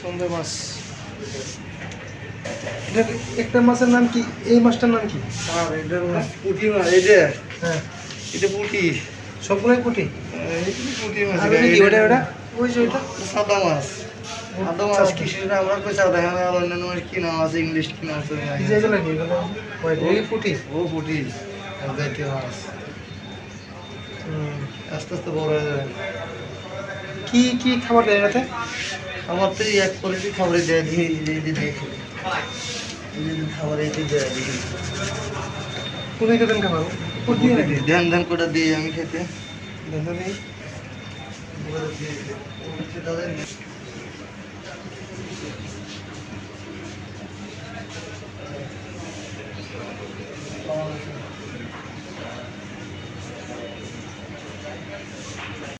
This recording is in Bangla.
সুন্দর মাছ। এটার একটা মাছের নাম কি? এই মাছটার নাম কি? আর এটার মাছ পুঁটি মাছ। এটা হ্যাঁ, এটা পুঁটি। সবগুলোই পুঁটি। পুঁটি মাছ। আর ওটা কি? ওটা ওটা ওই যে ওইটা সাদা মাছ। সাদা মাছ কিসের আমরা কই সাদা, হ্যাঁ অন্যান্য মাছ কি নাম আছে, ইংলিশ কি নাম আছে? এই যে এগুলো কি? এগুলো ওই পুঁটি। ও পুঁটি জাতীয় মাছ। আস্তে আস্তে বড় হয়ে যাবে। কি কি খাবার দেয় এটাতে? আমার তো এক কোয়ালিটি খাবারই দেয়, দিয়ে দেখি খাবার এটি দেয় দিই। কোন এটা দেন খাবার? পুঁটি নাকি? ধ্যান ধ্যান করে দিই আমি খেতে। দেন দেন এই। দিয়ে